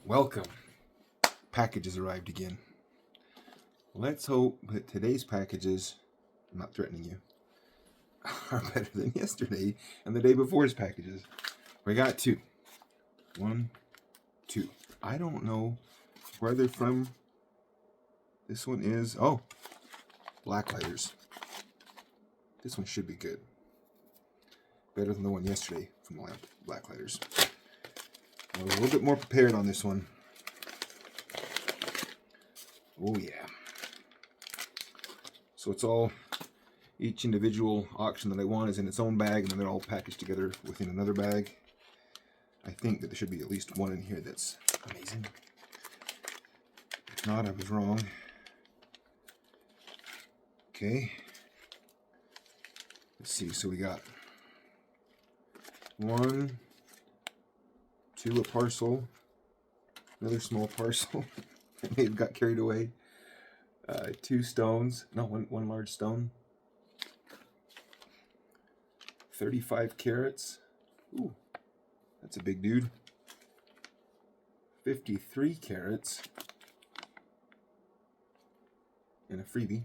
Welcome. Package has arrived again. Let's hope that today's packages, I'm not threatening you, are better than yesterday and the day before's packages. We got two. One, two. I don't know where they're from. This one is, Blacklighters. This one should be good. Better than the one yesterday from Blacklighters. I was a little bit more prepared on this one. Oh yeah. So it's all, each individual auction that I want is in its own bag, and then they're all packaged together within another bag. I think that there should be at least one in here that's amazing. If not, I was wrong. Okay. Let's see, so we got one, two, a parcel, another small parcel. It may have got carried away. Two stones. No, one large stone. 35 carats. Ooh, that's a big dude. 53 carats. And a freebie.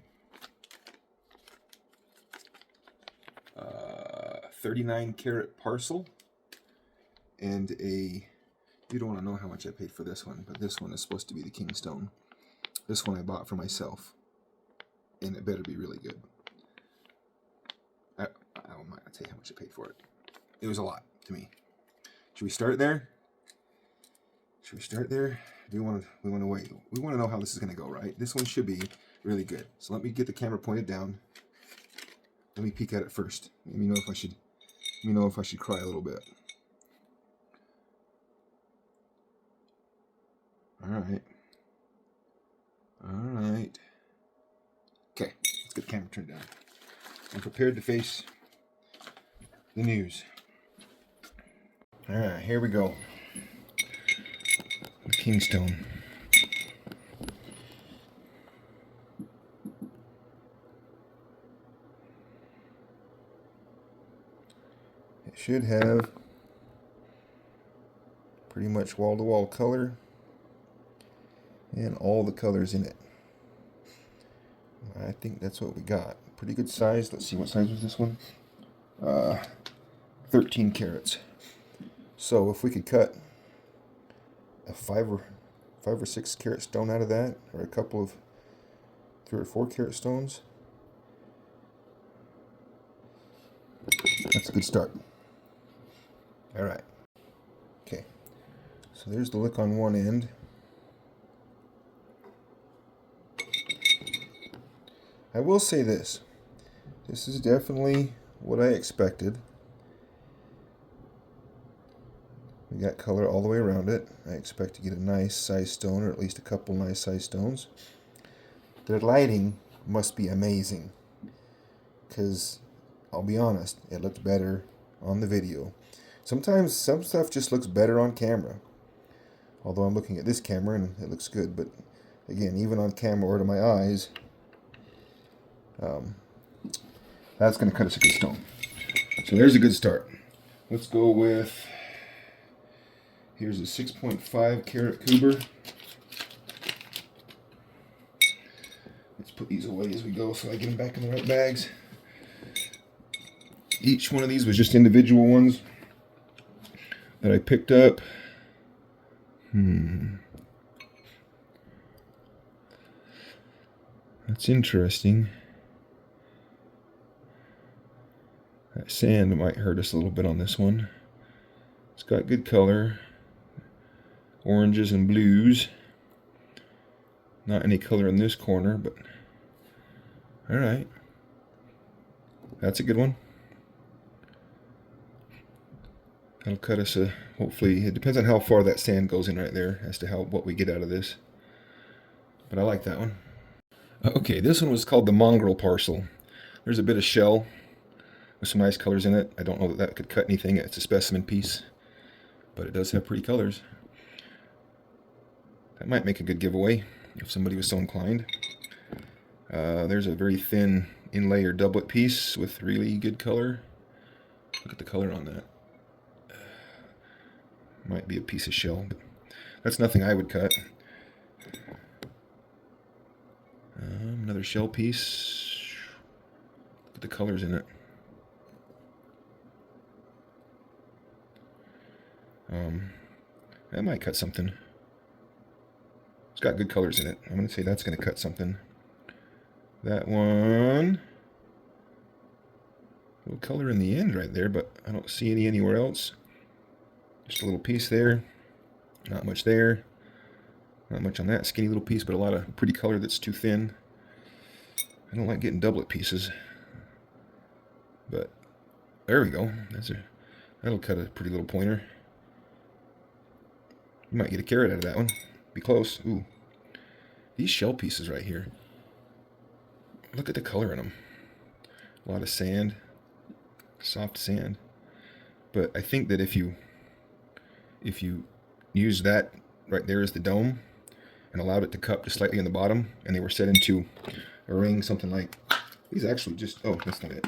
39 carat parcel. And you don't want to know how much I paid for this one, but this one is supposed to be the king stone. This one I bought for myself, and it better be really good. I might not tell you how much I paid for it. It was a lot to me. Should we start there? Should we start there? We want to wait. We want to know how this is going to go, right? This one should be really good. So let me get the camera pointed down. Let me peek at it first. Let me know if I should cry a little bit. All right. Okay, let's get the camera turned down. I'm prepared to face the news. All right, here we go. The Kingstone. It should have pretty much wall-to-wall color and all the colors in it. I think that's what we got. Pretty good size. Let's see, what size was this one? 13 carats. So if we could cut a 5 or 6 carat stone out of that, or a couple of 3 or 4 carat stones, that's a good start. All right. Okay. So there's the look on one end. I will say this. This is definitely what I expected. We got color all the way around it. I expect to get a nice size stone, or at least a couple nice size stones. Their lighting must be amazing, because I'll be honest, it looked better on the video. Sometimes some stuff just looks better on camera. Although I'm looking at this camera and it looks good, but again, even on camera or to my eyes, that's going to cut us a good stone. So there's a good start. Let's go with, here's a 6.5 carat Cooper. Let's put these away as we go so I get them back in the right bags. Each one of these was just individual ones that I picked up. That's interesting. That sand might hurt us a little bit on this one. It's got good color. Oranges and blues. Not any color in this corner, but alright. That's a good one. That'll cut us hopefully, it depends on how far that sand goes in right there as to what we get out of this. But I like that one. Okay, this one was called the mongrel parcel. There's a bit of shell with some nice colors in it. I don't know that could cut anything. It's a specimen piece, but it does have pretty colors. That might make a good giveaway if somebody was so inclined. There's a very thin inlay or doublet piece with really good color. Look at the color on that. Might be a piece of shell, but That's nothing I would cut. Another shell piece. Look at the colors in it. I might cut something. It's got good colors in it. I'm going to say that's going to cut something. That one. A little color in the end right there, but I don't see any anywhere else. Just a little piece there. Not much there. Not much on that skinny little piece, but a lot of pretty color that's too thin. I don't like getting doublet pieces. But there we go. That'll cut a pretty little pointer. You might get a carrot out of that one. Be close. Ooh. These shell pieces right here. Look at the color in them. A lot of sand. Soft sand. But I think that if you use that right there as the dome and allowed it to cup just slightly in the bottom, and they were set into a ring, something like these actually just, oh, that's not it.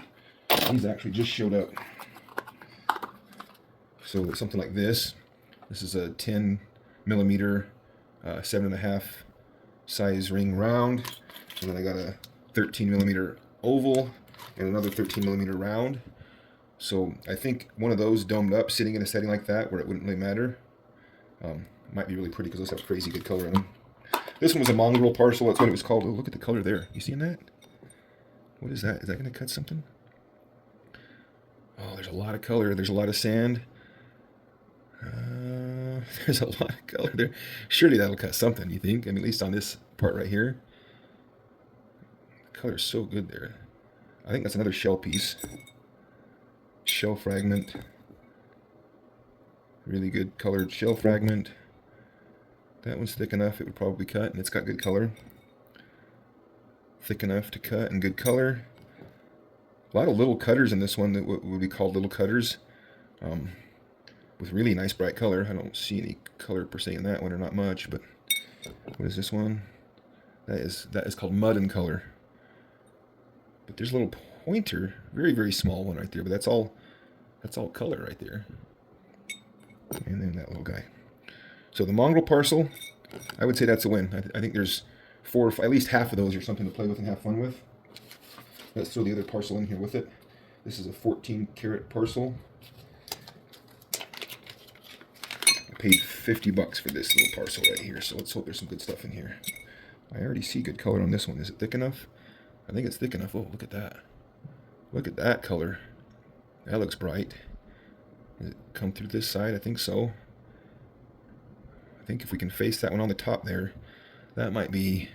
These actually just showed up. So something like this. This is a 10 millimeter, 7.5 size ring round. And then I got a 13 millimeter oval and another 13 millimeter round. So I think one of those domed up, sitting in a setting like that where it wouldn't really matter, might be really pretty because those have crazy good color in them. This one was a mongrel parcel. That's what it was called. Oh, look at the color there. You seeing that? What is that? Is that going to cut something? Oh, there's a lot of color. There's a lot of sand. There's a lot of color there. Surely that'll cut something, you think? I mean, at least on this part right here. The color's so good there. I think that's another shell piece. Shell fragment. Really good colored shell fragment. That one's thick enough, it would probably cut, and it's got good color. Thick enough to cut and good color. A lot of little cutters in this one that would be called little cutters. With really nice bright color. I don't see any color per se in that one, or not much, but what is this one? That is called mud in color. But there's a little pointer, very, very small one right there, but that's all color right there. And then that little guy. So the mongrel parcel, I would say that's a win. I think there's at least half of those are something to play with and have fun with. Let's throw the other parcel in here with it. This is a 14 karat parcel. I paid $50 for this little parcel right here, so let's hope there's some good stuff in here. I already see good color on this one. Is it thick enough? I think it's thick enough. Oh, look at that. Look at that color. That looks bright. Does it come through this side? I think so. I think if we can face that one on the top there, that might be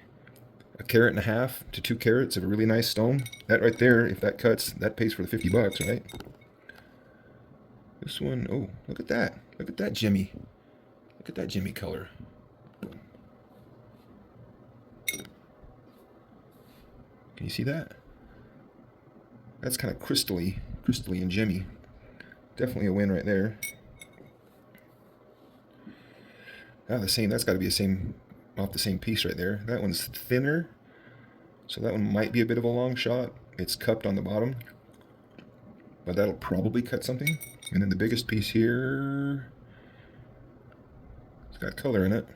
1.5 carats to 2 carats of a really nice stone. That right there, if that cuts, that pays for the $50, right? This one, oh, look at that. Look at that Jimmy. Look at that Jimmy color. Can you see that? That's kind of crystally and Jimmy. Definitely a win right there. Ah, that's got to be off the same piece right there. That one's thinner, so that one might be a bit of a long shot. It's cupped on the bottom, but that'll probably cut something. And then the biggest piece here, it's got color in it.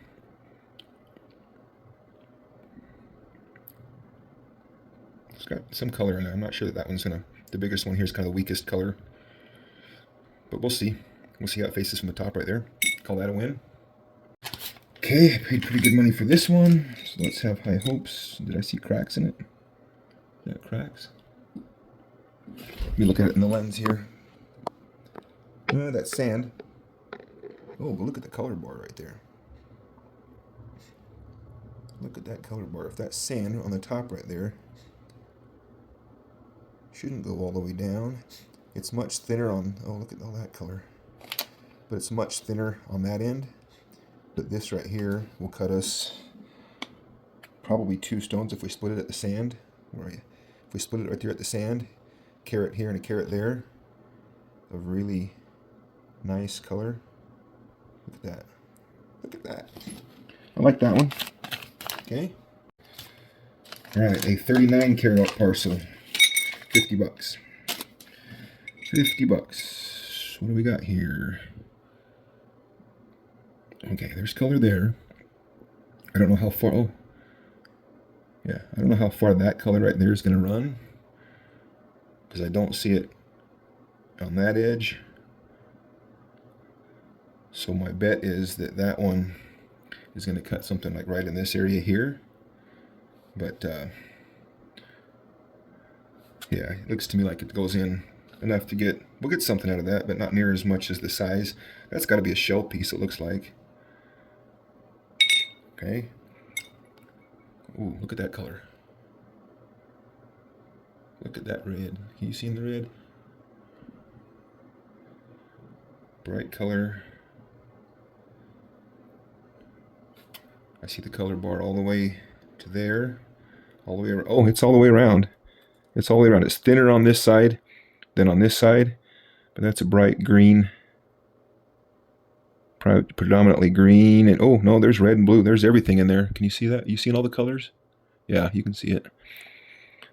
It's got some color in it. I'm not sure that one's the biggest one here is kind of the weakest color. But we'll see. We'll see how it faces from the top right there. Call that a win. Okay, I paid pretty good money for this one. So let's have high hopes. Did I see cracks in it? Is that cracks? Let me look at it in the lens here. That's sand. Oh, but look at the color bar right there. Look at that color bar. If that's sand on the top right there, shouldn't go all the way down. It's much thinner on, oh, look at all that color. But it's much thinner on that end. But this right here will cut us probably 2 stones if we split it at the sand. Right. If we split it right there at the sand, carat here and a carat there of really nice color. Look at that. Look at that. I like that one. Okay. Alright, a 39 karat parcel. $50. $50. What do we got here? Okay, there's color there. I don't know how far, oh, yeah, I don't know how far that color right there is going to run, because I don't see it on that edge. So my bet is that that one is going to cut something like right in this area here. But yeah, it looks to me like it goes in enough to get, we'll get something out of that, but not near as much as the size. That's got to be a shell piece, it looks like. Okay. Ooh, look at that color. Look at that red. Can you see in the red? Bright color. I see the color bar all the way to there. All the way around. Oh, it's all the way around. It's all the way around. It's thinner on this side than on this side, but that's a bright green. Predominantly green, and oh no, there's red and blue. There's everything in there. Can you see that? You seen all the colors? Yeah, you can see it.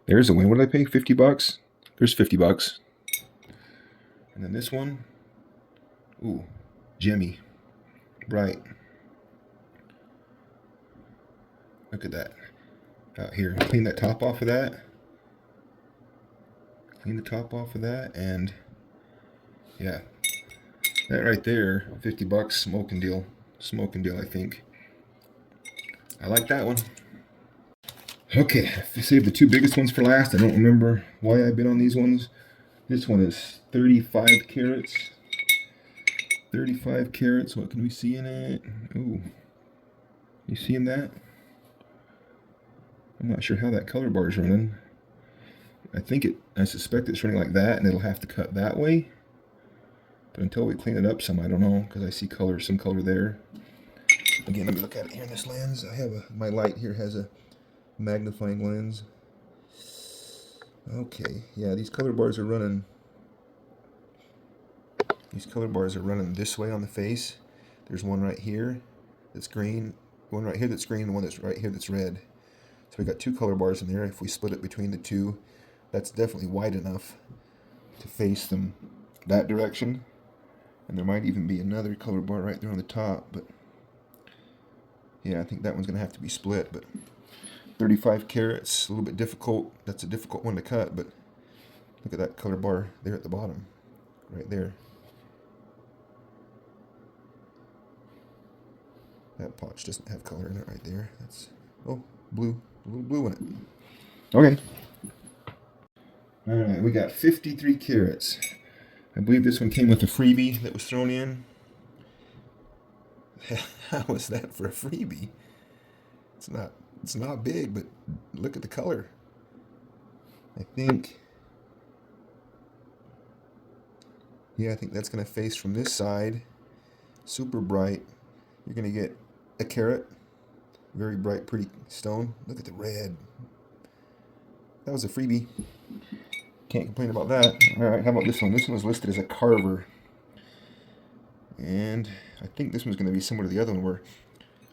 There's the win. What did I pay? 50 bucks? There's 50 bucks. And then this one. Ooh, Jimmy. Bright. Look at that. Out here. Clean that top off of that. Clean the top off of that, and yeah. That right there, 50 bucks, smoking deal. Smoking deal, I think. I like that one. Okay, I saved the two biggest ones for last. I don't remember why I bid on these ones. This one is 35 carats. 35 carats. What can we see in it? Ooh. You seeing that? I'm not sure how that color bar is running. I suspect it's running like that, and it'll have to cut that way. But until we clean it up some, I don't know, because I see color, some color there. Again, let me look at it here in this lens. My light here has a magnifying lens. Okay, yeah, these color bars are running. These color bars are running this way on the face. There's one right here that's green, one right here that's green, and one that's right here that's red. So we got two color bars in there. If we split it between the two, that's definitely wide enough to face them that direction. And there might even be another color bar right there on the top, but yeah, I think that one's going to have to be split. But 35 carats, a little bit difficult. That's a difficult one to cut, but look at that color bar there at the bottom, right there. That potch doesn't have color in it right there. That's, oh, blue, a little blue in it. Okay. All right, we got 53 carats. I believe this one came with a freebie that was thrown in. How was that for a freebie? It's not big, but look at the color. I think that's gonna face from this side. Super bright. You're gonna get a carat. Very bright, pretty stone. Look at the red. That was a freebie. Can't complain about that. Alright, how about this one? This one was listed as a carver. And I think this one's going to be similar to the other one, where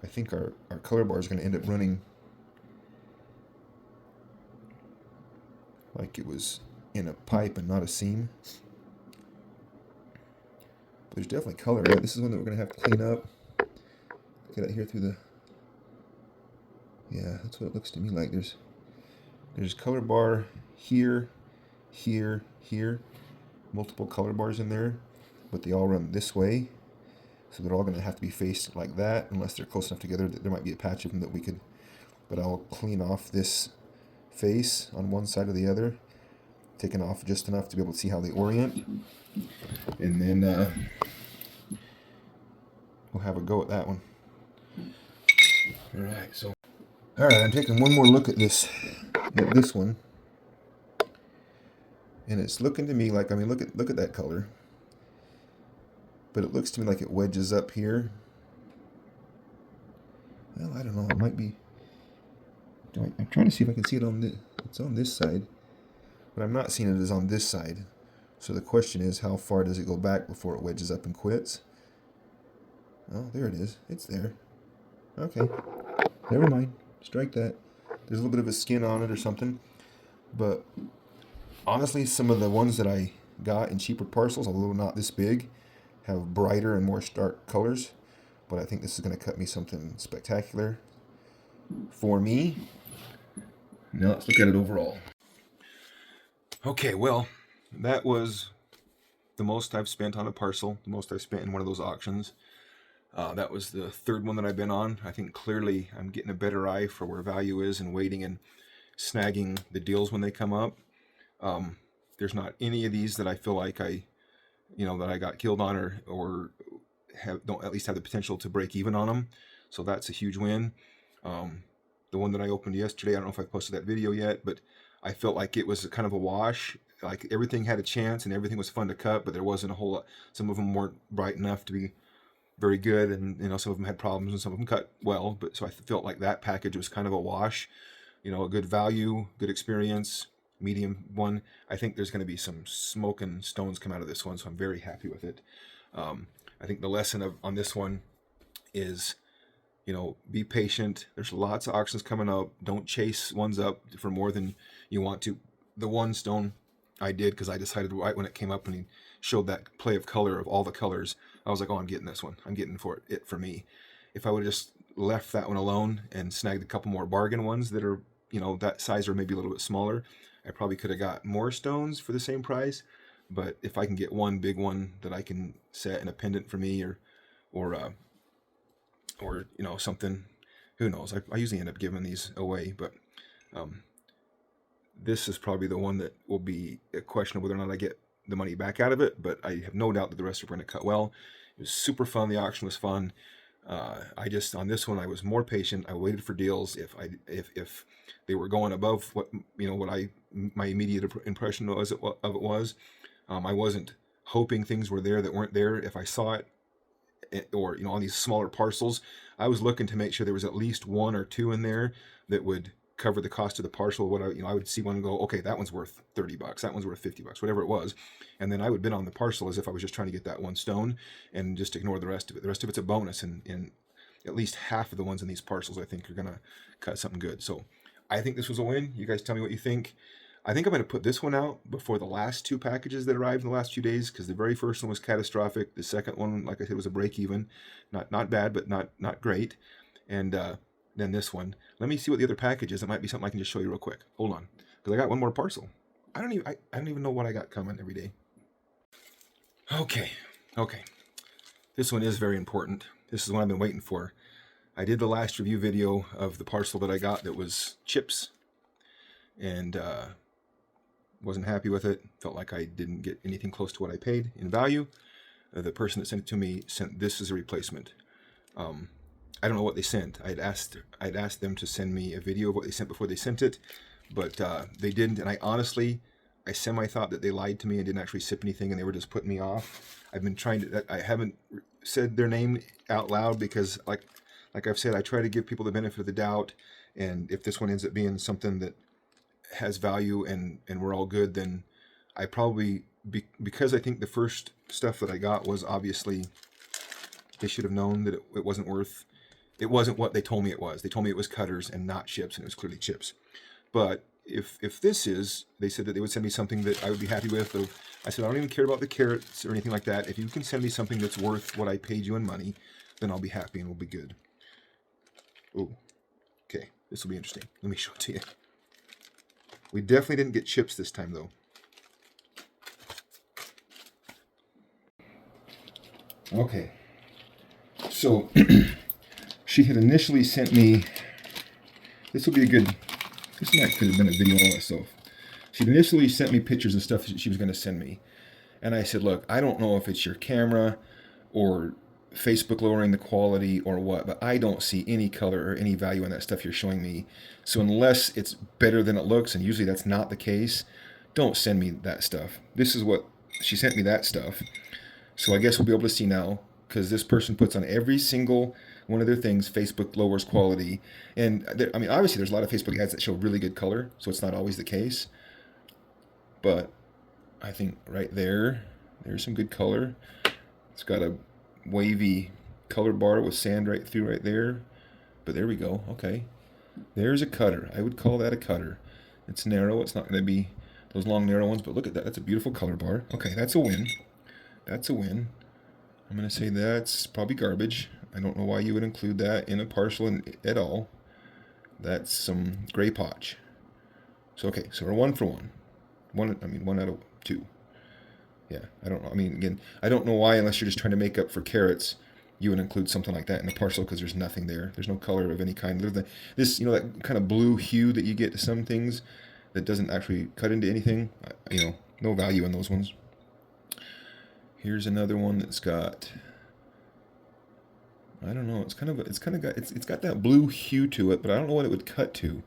I think our color bar is going to end up running like it was in a pipe and not a seam. But there's definitely color in it. This is one that we're going to have to clean up. Get out here through the... Yeah, that's what it looks to me like. There's color bar here, here, here. Multiple color bars in there, but they all run this way. So they're all going to have to be faced like that, unless they're close enough together that there might be a patch of them that we could... But I'll clean off this face on one side or the other, taking off just enough to be able to see how they orient. And then we'll have a go at that one. Alright, so... Alright, I'm taking one more look at this one. And it's looking to me like, I mean, look at that color. But it looks to me like it wedges up here. Well, I don't know, it might be... I'm trying to see if I can see it on this. It's on this side. But I'm not seeing it as on this side. So the question is, how far does it go back before it wedges up and quits? Oh, there it is. It's there. Okay. Never mind. Strike that. There's a little bit of a skin on it or something. But honestly, some of the ones that I got in cheaper parcels, although not this big, have brighter and more stark colors. but I think this is going to cut me something spectacular for me. Now let's look at it overall. Okay, well, that was the most I've spent on a parcel, the most I've spent in one of those auctions. That was the third one that I've been on. I think clearly I'm getting a better eye for where value is and waiting and snagging the deals when they come up. There's not any of these that I feel like that I got killed on or don't at least have the potential to break even on them. So that's a huge win. The one that I opened yesterday, I don't know if I posted that video yet, but I felt like it was kind of a wash. Like everything had a chance and everything was fun to cut, but there wasn't a whole lot. Some of them weren't bright enough to be very good, and some of them had problems and some of them cut well. But so I felt like that package was kind of a wash. A good value, good experience, medium one. I think there's going to be some smoking stones come out of this one, so I'm very happy with it. I think the lesson on this one is, be patient. There's lots of auctions coming up. Don't chase ones up for more than you want to. The one stone I did because I decided right when it came up and he showed that play of color of all the colors, I was like, oh, I'm getting this one. I'm getting it for me. If I would have just left that one alone and snagged a couple more bargain ones that are, that size or maybe a little bit smaller, I probably could have got more stones for the same price. But if I can get one big one that I can set in a pendant for me or something, who knows? I usually end up giving these away, but this is probably the one that will be a question of whether or not I get the money back out of it, but I have no doubt that the rest are going to cut well. It was super fun. The auction was fun. On this one, I was more patient. I waited for deals. If they were going above what my immediate impression of it was, I wasn't hoping things were there that weren't there. If I saw it, or on these smaller parcels, I was looking to make sure there was at least one or two in there that would cover the cost of the parcel. What I would see one and go, okay, that one's worth $30, that one's worth $50, whatever it was, and then I would bid on the parcel as if I was just trying to get that one stone and just ignore the rest of it. The rest of it's a bonus, and at least half of the ones in these parcels I think are gonna cut something good. So I think this was a win. You guys tell me what you think. I think I'm going to put this one out before the last two packages that arrived in the last few days, because the very first one was catastrophic. The second one, like I said, was a break even. Not bad, but not great. And then this one. Let me see what the other package is. It might be something I can just show you real quick. Hold on, because I got one more parcel. I don't even know what I got coming every day. Okay. This one is very important. This is what I've been waiting for. I did the last review video of the parcel that I got that was chips, and wasn't happy with it. Felt like I didn't get anything close to what I paid in value. The person that sent it to me sent this as a replacement. I don't know what they sent. I'd asked them to send me a video of what they sent before they sent it, but they didn't. And I semi thought that they lied to me and didn't actually ship anything, and they were just putting me off. I've been trying to. I haven't said their name out loud because, like I've said, I try to give people the benefit of the doubt. And if this one ends up being something that has value and we're all good, then I probably, because I think the first stuff that I got was obviously, they should have known that it wasn't what they told me it was. They told me it was cutters and not chips, and it was clearly chips. But if this is, they said that they would send me something that I would be happy with. So I said, I don't even care about the carrots or anything like that. If you can send me something that's worth what I paid you in money, then I'll be happy and we'll be good. Oh, okay, this will be interesting. Let me show it to you. We definitely didn't get chips this time, though. Okay. So, she had initially sent me... This will be a good... This might could have been a video all itself. She'd initially sent me pictures of stuff that she was going to send me. And I said, look, I don't know if it's your camera or Facebook lowering the quality or what, but I don't see any color or any value in that stuff you're showing me. So unless it's better than it looks, and usually that's not the case, don't send me that stuff. This is what she sent me, that stuff. So I guess we'll be able to see now, because this person puts on every single one of their things, Facebook lowers quality. And I mean, obviously there's a lot of Facebook ads that show really good color, so it's not always the case. But I think right there's some good color. It's got a wavy color bar with sand right through right there, but there we go. Okay, there's a cutter. I would call that a cutter. It's narrow. It's not going to be those long narrow ones, but look at that. That's a beautiful color bar. Okay, that's a win. I'm going to say that's probably garbage. I don't know why you would include that in a partial at all. That's some gray potch. So okay, so we're 1 for 1. 1 out of 2. Yeah, I don't know. I mean, again, I don't know why, unless you're just trying to make up for carrots, you would include something like that in a partial, because there's nothing there. There's no color of any kind. This, that kind of blue hue that you get to some things that doesn't actually cut into anything. No value in those ones. Here's another one that's got, I don't know. It's got that blue hue to it, but I don't know what it would cut to.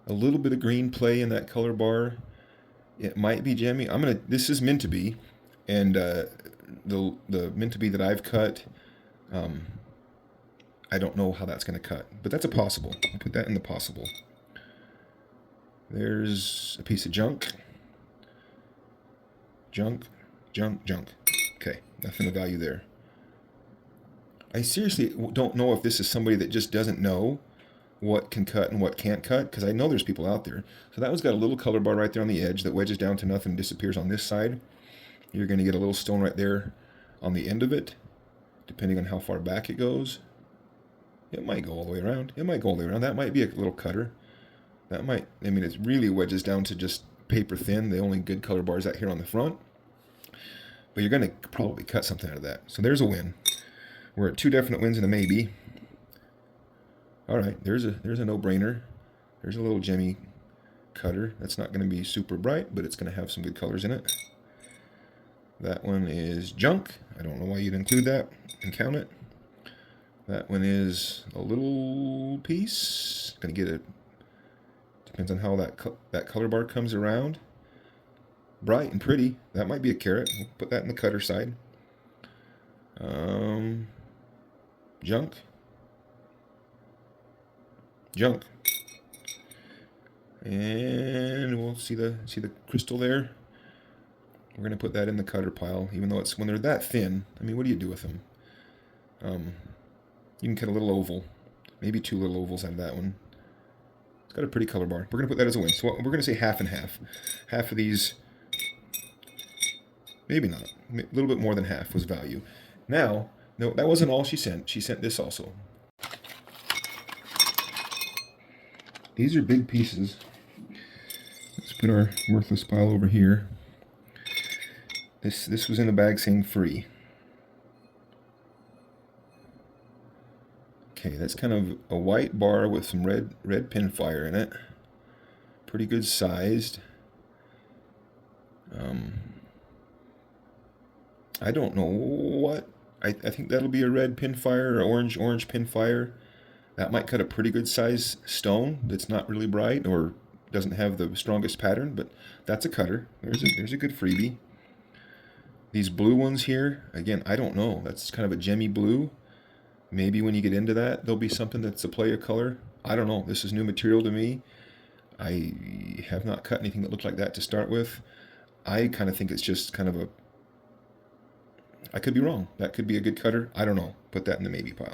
A little bit of green play in that color bar. It might be gemmy. This is meant to be, and the meant to be that I've cut, I don't know how that's going to cut, but that's a possible. I'll put that in the possible. There's a piece of junk. Junk. Okay, nothing of value there. I seriously don't know if this is somebody that just doesn't know what can cut and what can't cut, because I know there's people out there. So that one's got a little color bar right there on the edge that wedges down to nothing and disappears on this side. You're going to get a little stone right there on the end of it, depending on how far back it goes. It might go all the way around. That might be a little cutter. It really wedges down to just paper thin. The only good color bar is out here on the front. But you're going to probably cut something out of that. So there's a win. We're at 2 definite wins and a maybe. All right, there's a no-brainer. There's a little gemmy cutter. That's not going to be super bright, but it's going to have some good colors in it. That one is junk. I don't know why you'd include that and count it. That one is a little piece. Going to get it. Depends on how that color bar comes around. Bright and pretty. That might be a carrot. We'll put that in the cutter side. Junk. And we'll see the crystal there. We're going to put that in the cutter pile, even though when they're that thin. What do you do with them? You can cut a little oval, maybe 2 little ovals out of that one. It's got a pretty color bar. We're going to put that as a win. So we're going to say half and half. Half of these, maybe not. A little bit more than half was value. Now, no, that wasn't all she sent. She sent this also. These are big pieces. Let's put our worthless pile over here. This was in a bag saying free. Okay, that's kind of a white bar with some red pinfire in it. Pretty good sized. I don't know what. I think that'll be a red pinfire or orange pinfire. That might cut a pretty good size stone that's not really bright or doesn't have the strongest pattern, but that's a cutter. There's a good freebie. These blue ones here, again, I don't know. That's kind of a gemmy blue. Maybe when you get into that, there'll be something that's a play of color. I don't know. This is new material to me. I have not cut anything that looked like that to start with. I kind of think it's just kind of I could be wrong. That could be a good cutter. I don't know. Put that in the maybe pile.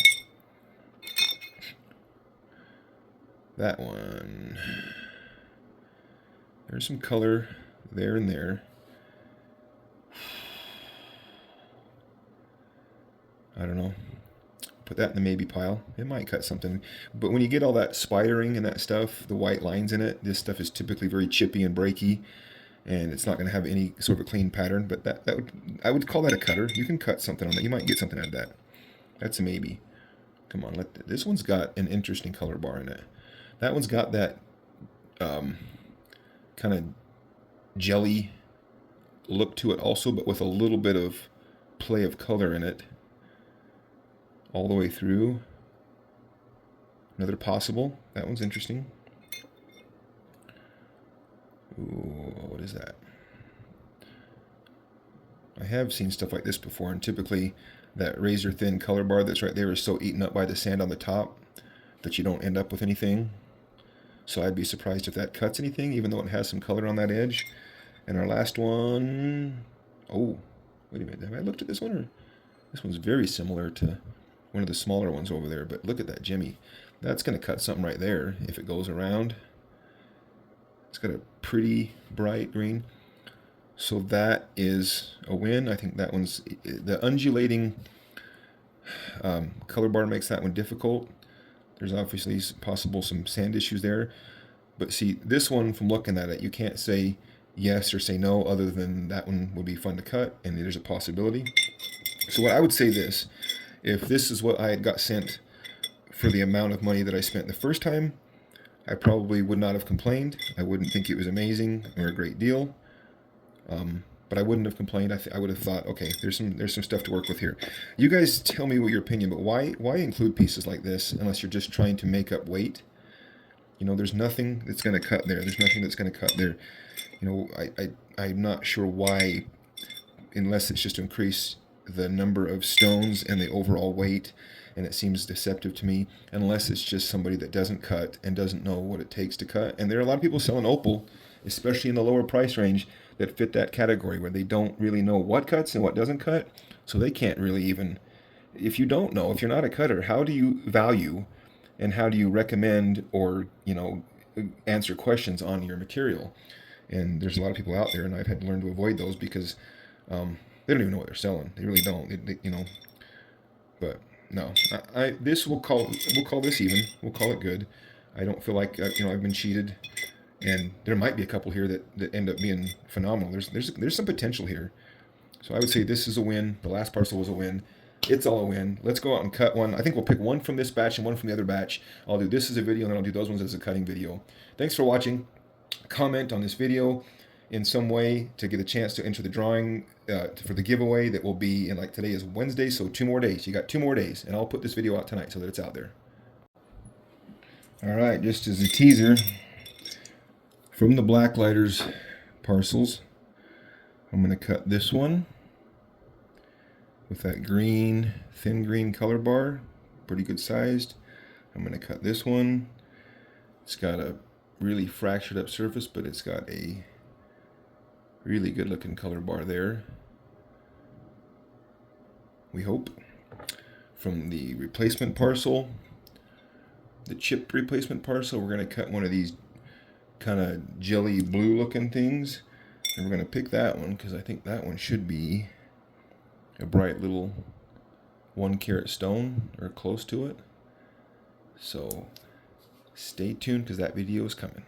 That one. There's some color there and there. I don't know. Put that in the maybe pile. It might cut something. But when you get all that spidering and that stuff, the white lines in it, this stuff is typically very chippy and breaky, and it's not going to have any sort of a clean pattern. But I would call that a cutter. You can cut something on that. You might get something out of that. That's a maybe. Come on, this one's got an interesting color bar in it. That one's got that kind of jelly look to it also, but with a little bit of play of color in it all the way through. Another possible. That one's interesting. Ooh, what is that? I have seen stuff like this before, and typically that razor thin color bar that's right there is so eaten up by the sand on the top that you don't end up with anything. So I'd be surprised if that cuts anything, even though it has some color on that edge. And our last one, oh, wait a minute, have I looked at this one? Or this one's very similar to one of the smaller ones over there, but look at that Jimmy. That's going to cut something right there if it goes around. It's got a pretty bright green. So that is a win. I think that one's the undulating Color bar makes that one difficult. There's obviously possible some sand issues there. But see, this one, from looking at it, you can't say yes or say no, other than that one would be fun to cut, and there's a possibility. So what I would say this, if this is what I had got sent for the amount of money that I spent the first time, I probably would not have complained. I wouldn't think it was amazing or a great deal. But I wouldn't have complained. I would have thought, okay, there's some stuff to work with here. You guys tell me what your opinion, but why include pieces like this unless you're just trying to make up weight? You know, there's nothing that's going to cut there. There's nothing that's going to cut there. You know, I'm not sure why, unless it's just to increase the number of stones and the overall weight, and it seems deceptive to me, unless it's just somebody that doesn't cut and doesn't know what it takes to cut. And there are a lot of people selling Opal, especially in the lower price range, that fit that category where they don't really know what cuts and what doesn't cut, so they can't really even, if you don't know, if you're not a cutter, how do you value and how do you recommend or, you know, answer questions on your material? And there's a lot of people out there, and I've had to learn to avoid those because they don't even know what they're selling. They really don't. You know, but no, this we'll call this even. We'll call it good. I don't feel like you know, I've been cheated, and there might be a couple here that end up being phenomenal. There's some potential here. So I would say this is a win. The last parcel was a win. It's all a win. Let's go out and cut one. I think we'll pick one from this batch and one from the other batch. I'll do this as a video, and then I'll do those ones as a cutting video. Thanks for watching. Comment on this video in some way to get a chance to enter the drawing for the giveaway that will be in, like, today is Wednesday, so 2 more days. You got 2 more days, and I'll put this video out tonight so that it's out there. All right, just as a teaser, from the Blacklighters parcels, I'm going to cut this one with that green, thin green color bar, pretty good sized. I'm going to cut this one. It's got a really fractured up surface, but it's got a really good looking color bar there, we hope. From the replacement parcel, the chip replacement parcel, we're going to cut one of these kind of jelly blue looking things, and we're going to pick that one because I think that one should be a bright little 1 carat stone or close to it. So stay tuned because that video is coming.